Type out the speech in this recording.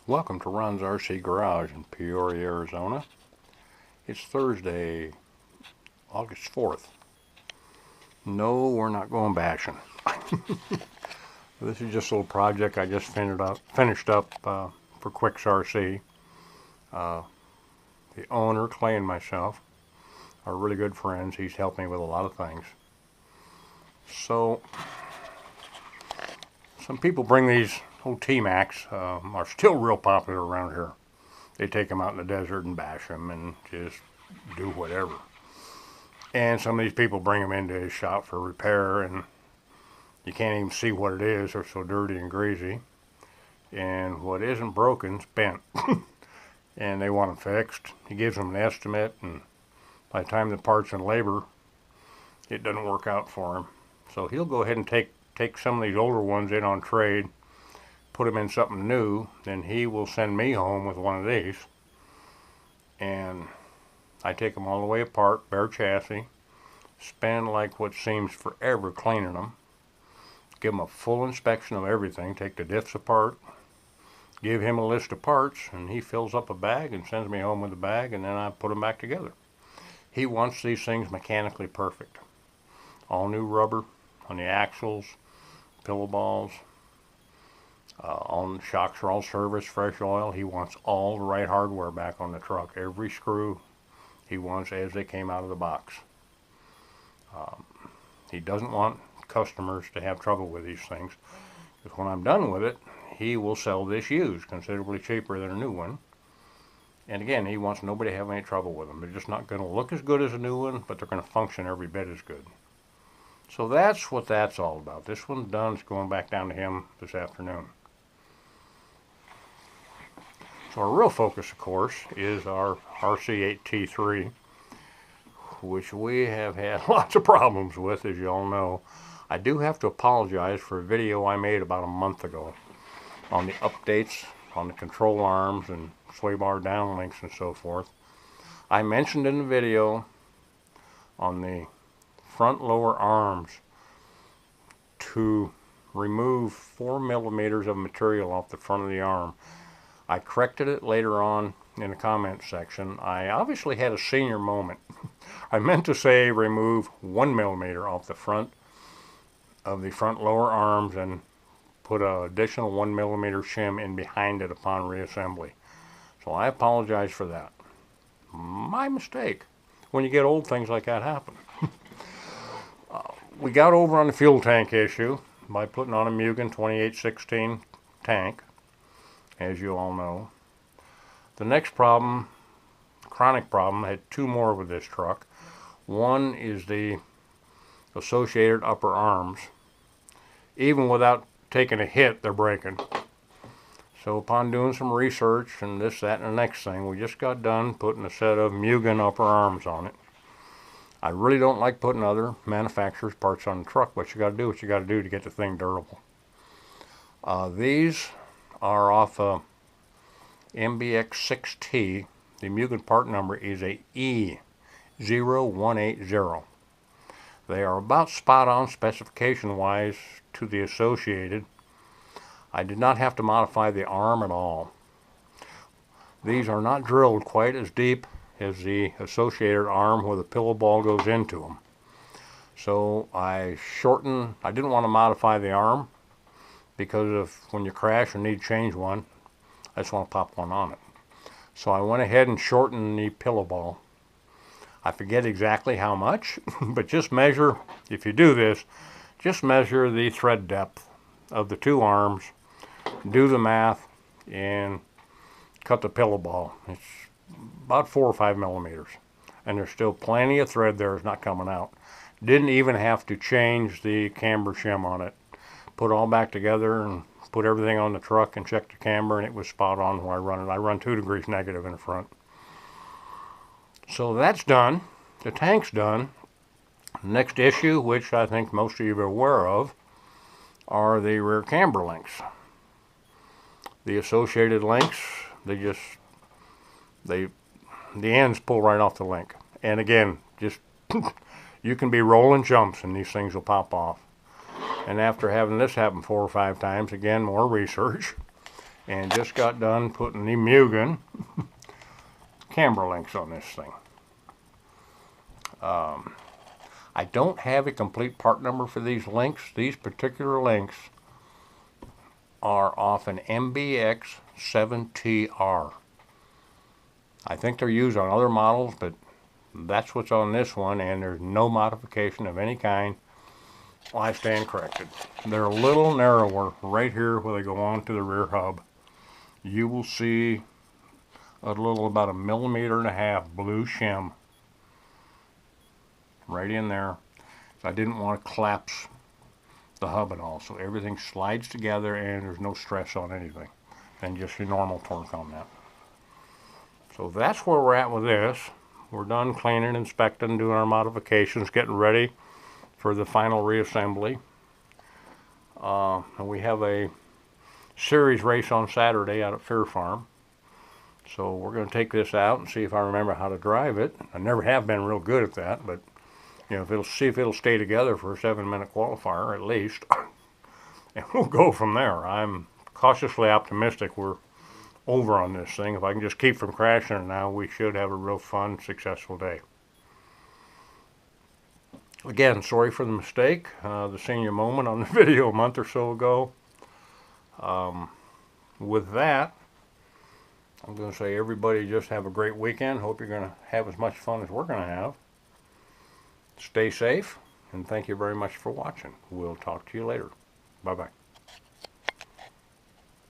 Welcome to Ron's RC Garage in Peoria, Arizona. It's Thursday, August 4th. No, we're not going bashing. This is just a little project I just finished up for Quicks RC. The owner, Clay, and myself are really good friends. He's helped me with a lot of things. So, some people bring these old T-Macs, are still real popular around here. They take them out in the desert and bash them and just do whatever. And some of these people bring them into his shop for repair, and you can't even see what it is. They're so dirty and greasy. And what isn't broken is bent. And they want them fixed. He gives them an estimate, and by the time the part's in labor, it doesn't work out for him. So he'll go ahead and take some of these older ones in on trade, put them in something new, then he will send me home with one of these. And I take them all the way apart, bare chassis, spend like what seems forever cleaning them, give him a full inspection of everything, take the diffs apart, give him a list of parts, and he fills up a bag and sends me home with a bag, and then I put them back together. He wants these things mechanically perfect. All new rubber on the axles, pillow balls, all the shocks are all serviced, fresh oil. He wants all the right hardware back on the truck. Every screw he wants as they came out of the box. He doesn't want customers to have trouble with these things, because when I'm done with it, he will sell this used, considerably cheaper than a new one. And again, he wants nobody to have any trouble with them. They're just not going to look as good as a new one, but they're going to function every bit as good. So that's what that's all about. This one's done. It's going back down to him this afternoon. So our real focus, of course, is our RC8T3, which we have had lots of problems with, as you all know. I do have to apologize for a video I made about a month ago on the updates on the control arms and sway bar downlinks and so forth. I mentioned in the video on the front lower arms to remove 4 millimeters of material off the front of the arm. I corrected it later on in the comment section. I obviously had a senior moment. I meant to say remove 1 millimeter off the front of the front lower arms and put an additional 1 millimeter shim in behind it upon reassembly. So I apologize for that. My mistake. When you get old, things like that happen. We got over on the fuel tank issue by putting on a Mugen 2816 tank, as you all know. The next problem, chronic problem, I had two more with this truck. One is the associated upper arms. Even without taking a hit, they're breaking. So upon doing some research and this, that, and the next thing, we just got done putting a set of Mugen upper arms on it. I really don't like putting other manufacturers' parts on the truck, but you got to do what you got to do to get the thing durable. These are off a MBX6T. The Mugen part number is a E0180. They are about spot on specification wise to the associated. I did not have to modify the arm at all. These are not drilled quite as deep as the associated arm where the pillow ball goes into them. So I didn't want to modify the arm, because of when you crash or need to change one, I just want to pop one on it. So I went ahead and shortened the pillow ball. I forget exactly how much, but just measure, if you do this, just measure the thread depth of the two arms, do the math, and cut the pillow ball. It's about 4 or 5 millimeters. And there's still plenty of thread there. It's not coming out. Didn't even have to change the camber shim on it. Put it all back together and put everything on the truck and checked the camber, and it was spot on where I run it. I run 2 degrees negative in the front. So that's done. The tank's done. Next issue, which I think most of you are aware of, are the rear camber links. The associated links, the ends pull right off the link. And again, just you can be rolling jumps and these things will pop off. And after having this happen 4 or 5 times, again, more research, and just got done putting the Mugen camber links on this thing. I don't have a complete part number for these links. These particular links are off an MBX7TR. I think they're used on other models, but that's what's on this one, and there's no modification of any kind. I stand corrected. They're a little narrower right here where they go on to the rear hub. You will see a little, about 1.5 millimeters blue shim right in there. So I didn't want to collapse the hub at all, so everything slides together and there's no stress on anything, and just your normal torque on that. So that's where we're at with this. We're done cleaning, inspecting, doing our modifications, getting ready for the final reassembly. And we have a series race on Saturday out at Fair Farm. So we're going to take this out and see if I remember how to drive it. I never have been real good at that, but you know, see if it'll stay together for a 7-minute qualifier at least. And we'll go from there. I'm cautiously optimistic we're over on this thing. If I can just keep from crashing it now, we should have a real fun, successful day. Again, sorry for the mistake, the senior moment on the video a month or so ago. With that, I'm going to say everybody just have a great weekend. Hope you're going to have as much fun as we're going to have. Stay safe, and thank you very much for watching. We'll talk to you later. Bye-bye.